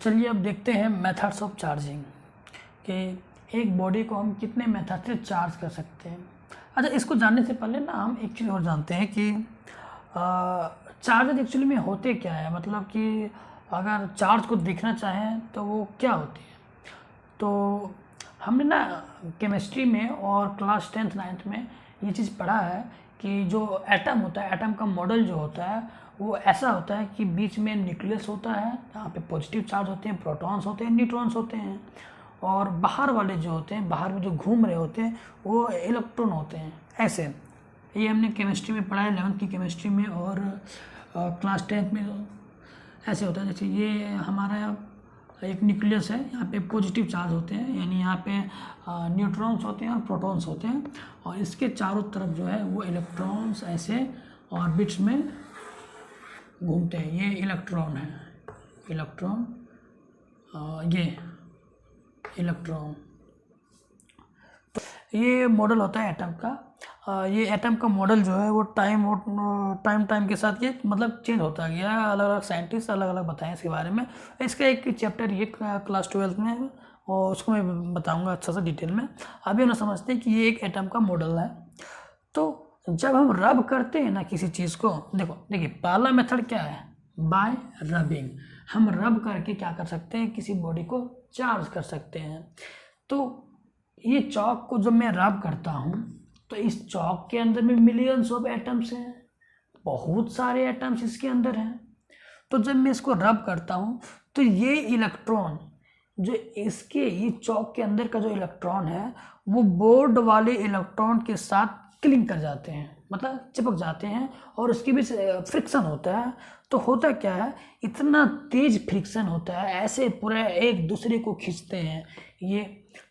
चलिए अब देखते हैं मेथड्स ऑफ चार्जिंग कि एक बॉडी को हम कितने मेथड से चार्ज कर सकते हैं। अच्छा, इसको जानने से पहले ना हम एक चीज़ और जानते हैं कि चार्जर एक्चुअली में होते क्या है, मतलब कि अगर चार्ज को देखना चाहें तो वो क्या होती है। तो हमने ना केमिस्ट्री में और क्लास 10th 9th में ये चीज़ पढ़ा है कि जो एटम होता है, एटम का मॉडल जो होता है वो ऐसा होता है कि बीच में न्यूक्लियस होता है, जहाँ पे पॉजिटिव चार्ज होते हैं, प्रोटॉन्स होते हैं, न्यूट्रॉन्स होते हैं, और बाहर वाले जो होते हैं, बाहर में जो घूम रहे होते हैं वो इलेक्ट्रॉन होते हैं। ऐसे ये हमने केमिस्ट्री में पढ़ा है, 11th की केमिस्ट्री में और क्लास 10th में ऐसे होता है। जैसे ये हमारा एक न्यूक्लियस है, यहाँ पे पॉजिटिव चार्ज होते हैं, यानी यहाँ पे न्यूट्रॉन्स होते हैं और प्रोटॉन्स होते हैं, और इसके चारों तरफ जो है वो इलेक्ट्रॉन्स ऐसे ऑर्बिट्स में घूमते हैं। ये इलेक्ट्रॉन है, इलेक्ट्रॉन, ये इलेक्ट्रॉन। तो ये मॉडल होता है एटम का। ये एटम का मॉडल जो है वो टाइम के साथ ये मतलब चेंज होता गया। अलग अलग साइंटिस्ट अलग अलग बताएं इसके बारे में। इसका एक चैप्टर ये क्लास 12th में है और उसको मैं बताऊंगा अच्छा सा डिटेल में। अभी हम समझते हैं कि ये एक एटम का मॉडल है। तो जब हम रब करते हैं ना किसी चीज़ को, देखिए पहला मेथड क्या है, बाय रबिंग। हम रब करके क्या कर सकते हैं, किसी बॉडी को चार्ज कर सकते हैं। तो ये चौक को जब मैं रब करता हूँ तो इस चौक के अंदर में मिलियंस ऑफ एटम्स हैं, बहुत सारे एटम्स इसके अंदर हैं। तो जब मैं इसको रब करता हूँ तो ये इलेक्ट्रॉन जो इसके ये चौक के अंदर का जो इलेक्ट्रॉन है वो बोर्ड वाले इलेक्ट्रॉन के साथ क्लिंग कर जाते हैं, मतलब चिपक जाते हैं, और उसके बीच फ्रिक्शन होता है। तो होता क्या है, इतना तेज फ्रिक्शन होता है, ऐसे पूरे एक दूसरे को खींचते हैं। ये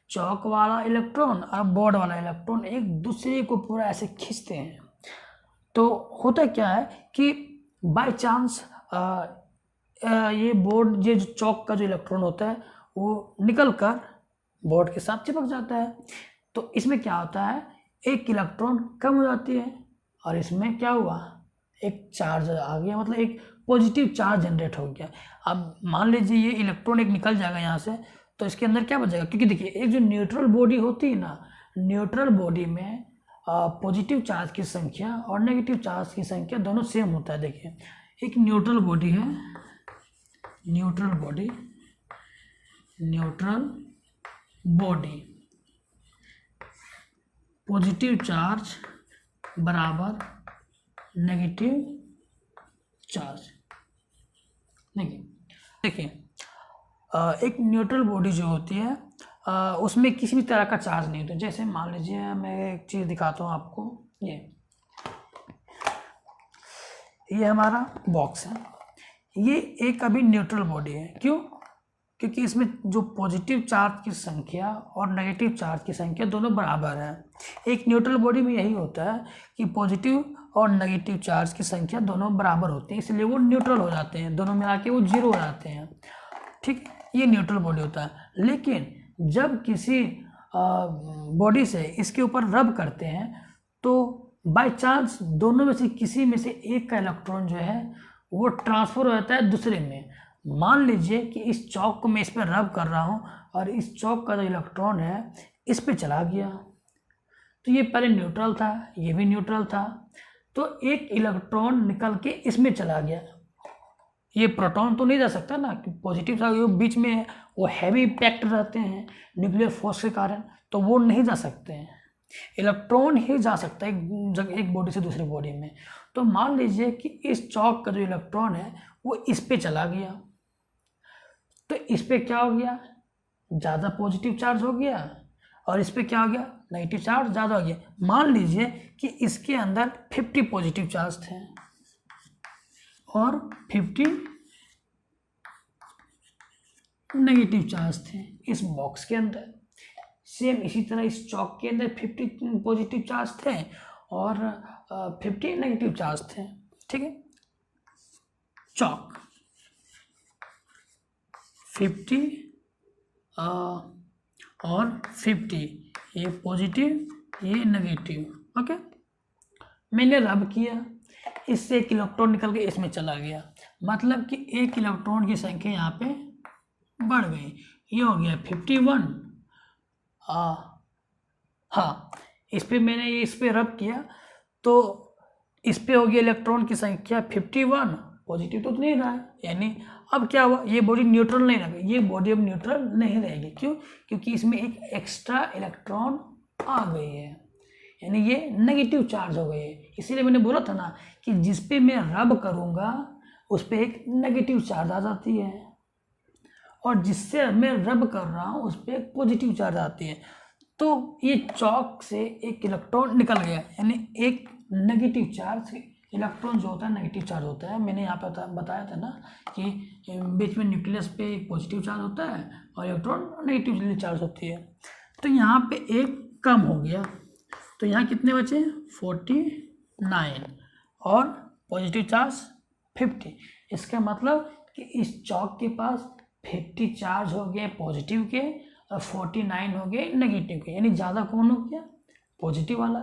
चौक वाला इलेक्ट्रॉन और बोर्ड वाला इलेक्ट्रॉन एक दूसरे को पूरा ऐसे खींचते हैं। तो होता क्या है कि बाय चांस ये बोर्ड, ये जो चौक का जो इलेक्ट्रॉन होता है वो निकल कर बोर्ड के साथ चिपक जाता है। तो इसमें क्या होता है, एक इलेक्ट्रॉन कम हो जाती है और इसमें क्या हुआ, एक चार्ज आ गया, मतलब एक पॉजिटिव चार्ज जनरेट हो गया। अब मान लीजिए ये इलेक्ट्रॉन एक निकल जाएगा यहाँ से, तो इसके अंदर क्या बचेगा, क्योंकि देखिए एक जो न्यूट्रल बॉडी होती है ना, न्यूट्रल बॉडी में पॉजिटिव चार्ज की संख्या और नेगेटिव चार्ज की संख्या दोनों सेम होता है। देखिए एक न्यूट्रल बॉडी है, न्यूट्रल बॉडी पॉजिटिव चार्ज बराबर नेगेटिव चार्ज। देखिए एक न्यूट्रल बॉडी जो होती है उसमें किसी भी तरह का चार्ज नहीं होता। जैसे मान लीजिए मैं एक चीज़ दिखाता हूँ आपको, ये हमारा बॉक्स है, ये एक अभी न्यूट्रल बॉडी है। क्यों? क्योंकि इसमें जो पॉजिटिव चार्ज की संख्या और नेगेटिव चार्ज की संख्या दोनों बराबर है। एक न्यूट्रल बॉडी में यही होता है कि पॉजिटिव और नेगेटिव चार्ज की संख्या दोनों बराबर होती है, इसलिए वो न्यूट्रल हो जाते हैं, दोनों मिला के वो जीरो हो जाते हैं। ठीक, ये न्यूट्रल बॉडी होता है। लेकिन जब किसी बॉडी से इसके ऊपर रब करते हैं तो बाय चांस दोनों में से किसी में से एक का इलेक्ट्रॉन जो है वो ट्रांसफर हो जाता है दूसरे में। मान लीजिए कि इस चौक को मैं इस पर रब कर रहा हूँ और इस चौक का जो इलेक्ट्रॉन है इस पे चला गया, तो ये पहले न्यूट्रल था, ये भी न्यूट्रल था, तो एक इलेक्ट्रॉन निकल के इसमें चला गया। ये प्रोटॉन तो नहीं जा सकता ना, पॉजिटिव चार्ज बीच में वो हैवी पैक्ड रहते हैं न्यूक्लियर फोर्स के कारण, तो वो नहीं जा सकते हैं। इलेक्ट्रॉन ही जा सकता है एक बॉडी से दूसरी बॉडी में। तो मान लीजिए कि इस चौक का जो इलेक्ट्रॉन है वो इस पे चला गया, तो इस पे क्या हो गया, ज़्यादा पॉजिटिव चार्ज हो गया, और इस पे क्या हो गया, नेगेटिव चार्ज ज़्यादा हो गया। मान लीजिए कि इसके अंदर 50 पॉजिटिव चार्ज थे और 50 नेगेटिव चार्ज थे इस बॉक्स के अंदर। सेम इसी तरह इस चौक के अंदर 50 पॉजिटिव चार्ज थे और 50 नेगेटिव चार्ज थे। ठीक है, चौक 50 और 50, ये पॉजिटिव ये नेगेटिव। ओके, मैंने रब किया, इससे एक इलेक्ट्रॉन निकल के इसमें चला गया, मतलब कि एक इलेक्ट्रॉन की संख्या यहाँ पे बढ़ गई। ये हो गया 51। हाँ, इस पे मैंने इस पे रब किया तो इस पे हो गया इलेक्ट्रॉन की संख्या 51, पॉजिटिव तो नहीं रहा है, यानी अब क्या हुआ, ये बॉडी न्यूट्रल नहीं रहेगी, ये बॉडी अब न्यूट्रल नहीं रहेगी। क्यों? क्योंकि इसमें एक एक्स्ट्रा इलेक्ट्रॉन आ गई है, यानी ये नेगेटिव चार्ज हो गई है। इसीलिए मैंने बोला था ना कि जिस पे मैं रब करूँगा उस पर एक नेगेटिव चार्ज आ जाती है, और जिससे मैं रब कर रहा हूँ उस पर एक पॉजिटिव चार्ज आती है। तो ये चौक से एक इलेक्ट्रॉन निकल गया, यानी एक नेगेटिव चार्ज, इलेक्ट्रॉन जो होता है नेगेटिव चार्ज होता है। मैंने यहाँ पे बताया था ना कि बीच में न्यूक्लियस पे एक पॉजिटिव चार्ज होता है और इलेक्ट्रॉन नेगेटिव चार्ज होती है। तो यहाँ पे एक कम हो गया, तो यहाँ कितने बचे 49 और पॉजिटिव चार्ज 50। इसका मतलब कि इस चौक के पास 50 चार्ज हो गए पॉजिटिव के और 49 हो गए नेगेटिव के, यानी ज़्यादा कौन हो गया, पॉजिटिव वाला।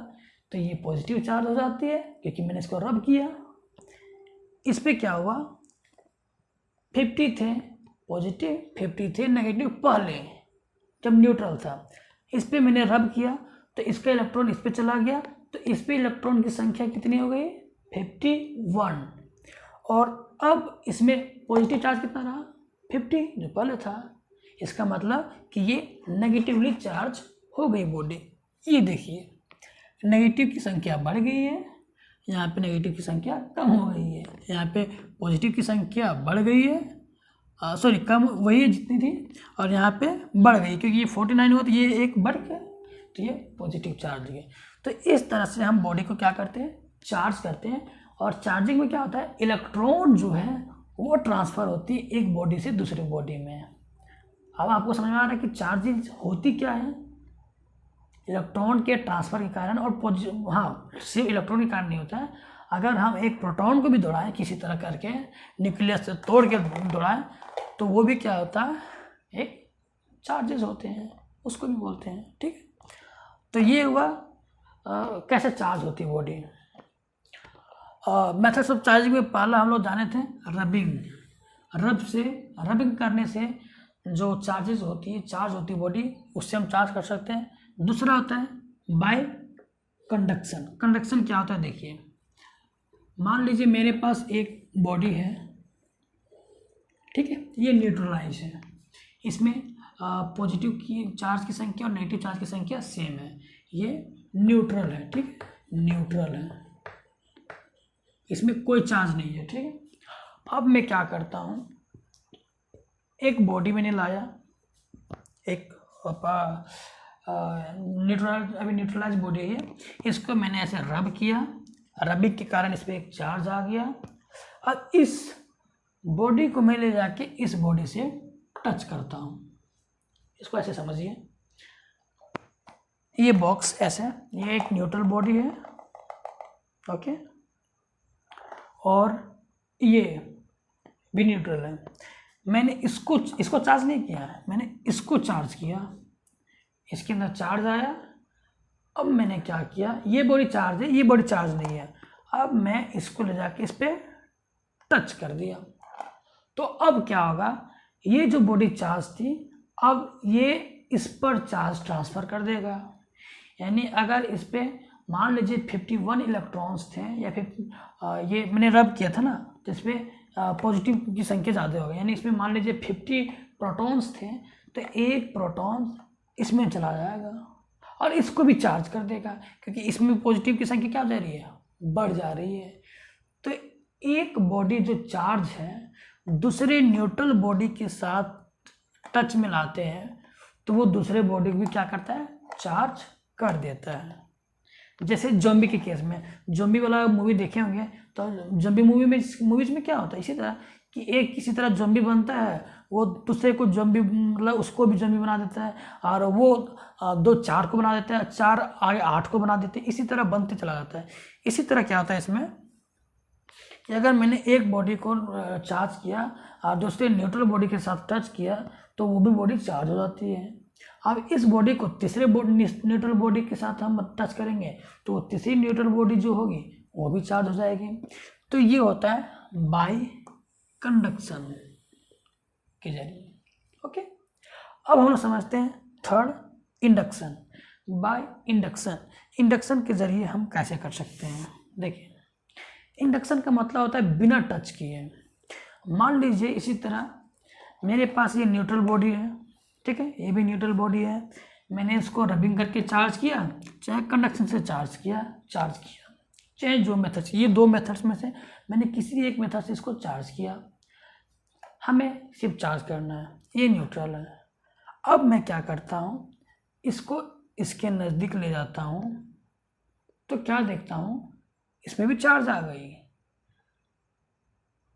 तो ये पॉजिटिव चार्ज हो जाती है क्योंकि मैंने इसको रब किया। इस पे क्या हुआ, 50 थे पॉजिटिव, 50 थे नेगेटिव पहले जब न्यूट्रल था। इस पे मैंने रब किया तो इसका इलेक्ट्रॉन इस पे चला गया, तो इस पे इलेक्ट्रॉन की संख्या कितनी हो गई 51, और अब इसमें पॉजिटिव चार्ज कितना रहा 50 जो पहले था। इसका मतलब कि ये नेगेटिवली चार्ज हो गई बॉडी। ये देखिए नेगेटिव की संख्या बढ़ गई है, यहाँ पे नेगेटिव की संख्या कम हो गई है, यहाँ पे पॉजिटिव की संख्या बढ़ गई है, सॉरी कम वही है जितनी थी, और यहाँ पे बढ़ गई क्योंकि ये 49 हुआ तो ये एक बढ़ गया, तो ये पॉजिटिव चार्ज है। तो इस तरह से हम बॉडी को क्या करते हैं, चार्ज करते हैं। और चार्जिंग में क्या होता है, इलेक्ट्रॉन जो है वो ट्रांसफ़र होती है एक बॉडी से दूसरी बॉडी में। अब आपको समझ में आ रहा है कि चार्जिंग होती क्या है, इलेक्ट्रॉन के ट्रांसफ़र के कारण। और हाँ, सिर्फ इलेक्ट्रॉन के कारण नहीं होता है, अगर हम एक प्रोटॉन को भी दौड़ाएं किसी तरह करके, न्यूक्लियस से तोड़ के दौड़ाएं, तो वो भी क्या होता है, एक चार्जेस होते हैं, उसको भी बोलते हैं। ठीक है, तो ये हुआ कैसे चार्ज होती है बॉडी। मेथड्स ऑफ चार्जिंग में पहला हम लोग जाने थे रबिंग। रबिंग करने से जो चार्जेस होती है, चार्ज होती है बॉडी, उससे हम चार्ज कर सकते हैं। दूसरा होता है बाय कंडक्शन। कंडक्शन क्या होता है, देखिए मान लीजिए मेरे पास एक बॉडी है, ठीक है, ये न्यूट्रलाइज है, इसमें पॉजिटिव की चार्ज की संख्या और नेगेटिव चार्ज की संख्या सेम है, ये न्यूट्रल है, ठीक है, न्यूट्रल है, इसमें कोई चार्ज नहीं है। ठीक है, अब मैं क्या करता हूँ, एक बॉडी मैंने लाया, एक न्यूट्रलाइज बॉडी है, इसको मैंने ऐसे रब किया, रबिंग के कारण इस पर एक चार्ज आ गया। अब इस बॉडी को मैं ले जाके इस बॉडी से टच करता हूँ, इसको ऐसे समझिए, ये बॉक्स ऐसे, ये एक न्यूट्रल बॉडी है, ओके, और ये भी न्यूट्रल है। मैंने इसको चार्ज नहीं किया है, मैंने इसको चार्ज किया, इसके अंदर चार्ज आया। अब मैंने क्या किया, ये बॉडी चार्ज है, ये बॉडी चार्ज नहीं है, अब मैं इसको ले जाके इस पर टच कर दिया, तो अब क्या होगा, ये जो बॉडी चार्ज थी अब ये इस पर चार्ज ट्रांसफ़र कर देगा। यानी अगर इस पर मान लीजिए 51 इलेक्ट्रॉन्स थे, या फिर ये मैंने रब किया था ना, तो इस पर पॉजिटिव की संख्या ज़्यादा होगी, यानी इसमें मान लीजिए 50 प्रोटॉन्स थे, तो एक प्रोटॉन इसमें चला जाएगा और इसको भी चार्ज कर देगा, क्योंकि इसमें पॉजिटिव की संख्या क्या हो जा रही है, बढ़ जा रही है। तो एक बॉडी जो चार्ज है दूसरे न्यूट्रल बॉडी के साथ टच में लाते हैं, तो वो दूसरे बॉडी को भी क्या करता है, चार्ज कर देता है। जैसे ज़ॉम्बी के केस में, ज़ॉम्बी वाला मूवी देखे होंगे, तो ज़ॉम्बी मूवीज में क्या होता है, इसी तरह कि एक किसी तरह ज़ॉम्बी बनता है, वो दूसरे को ज़ॉम्बी मतलब उसको भी ज़ॉम्बी बना देता है, और वो 2 4 को बना देता है, 4 आगे 8 को बना देते हैं, इसी तरह बनते चला जाता है। इसी तरह क्या होता है इसमें कि अगर मैंने एक बॉडी को चार्ज किया और दूसरे न्यूट्रल बॉडी के साथ टच किया, तो वो भी बॉडी चार्ज हो जाती है। अब इस बॉडी को तीसरे न्यूट्रल बॉडी के साथ हम टच करेंगे, तो तीसरी न्यूट्रल बॉडी जो होगी वो भी चार्ज हो जाएगी। तो ये होता है बाय कंडक्शन के जरिए, ओके, अब हम लोग समझते हैं third, induction. By induction, induction के जरिए हम कैसे कर सकते हैं। देखिए, इंडक्शन का मतलब होता है बिना टच किए। मान लीजिए इसी तरह मेरे पास ये न्यूट्रल बॉडी है, ठीक है, ये भी न्यूट्रल बॉडी है, मैंने इसको रबिंग करके चार्ज किया, चाहे कंडक्शन से चार्ज किया, चाहे जो मेथड्स, ये दो मेथड्स में से मैंने किसी एक मेथड से इसको चार्ज किया, हमें सिर्फ चार्ज करना है, ये न्यूट्रल है। अब मैं क्या करता हूँ, इसको इसके नज़दीक ले जाता हूँ, तो क्या देखता हूँ, इसमें भी चार्ज आ गई,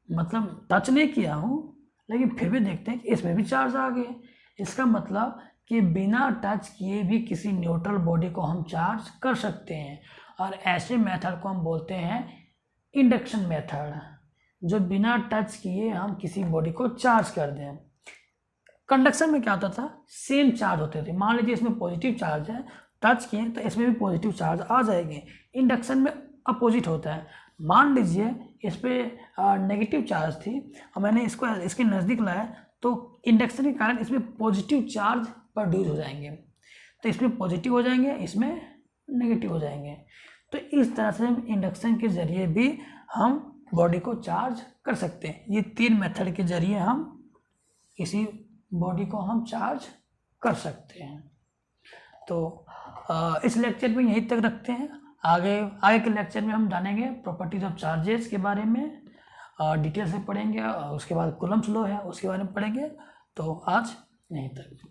मतलब टच नहीं किया हूँ लेकिन फिर भी देखते हैं कि इसमें भी चार्ज आ गए। इसका मतलब कि बिना टच किए भी किसी न्यूट्रल बॉडी को हम चार्ज कर सकते हैं, और ऐसे मेथड को हम बोलते हैं इंडक्शन मेथड, जो बिना टच किए हम किसी बॉडी को चार्ज कर दें। कंडक्शन में क्या होता था, सेम चार्ज होते थे, मान लीजिए इसमें पॉजिटिव चार्ज है, टच किए तो इसमें भी पॉजिटिव चार्ज आ जाएंगे। इंडक्शन में अपोजिट होता है, मान लीजिए इस पर नेगेटिव चार्ज थी और मैंने इसको इसके नज़दीक लाया, तो इंडक्शन के कारण इसमें पॉजिटिव चार्ज प्रोड्यूस हो जाएंगे, तो इसमें पॉजिटिव हो जाएंगे, इसमें नेगेटिव हो जाएंगे। तो इस तरह से इंडक्शन के ज़रिए भी हम बॉडी को चार्ज कर सकते हैं। ये तीन मेथड के ज़रिए हम किसी बॉडी को हम चार्ज कर सकते हैं। तो इस लेक्चर में यहीं तक रखते हैं। आगे के लेक्चर में हम जानेंगे प्रॉपर्टीज ऑफ चार्जेस के बारे में, डिटेल से पढ़ेंगे, और उसके बाद कूलम्ब्स लॉ है उसके बारे में पढ़ेंगे। तो आज यहीं तक।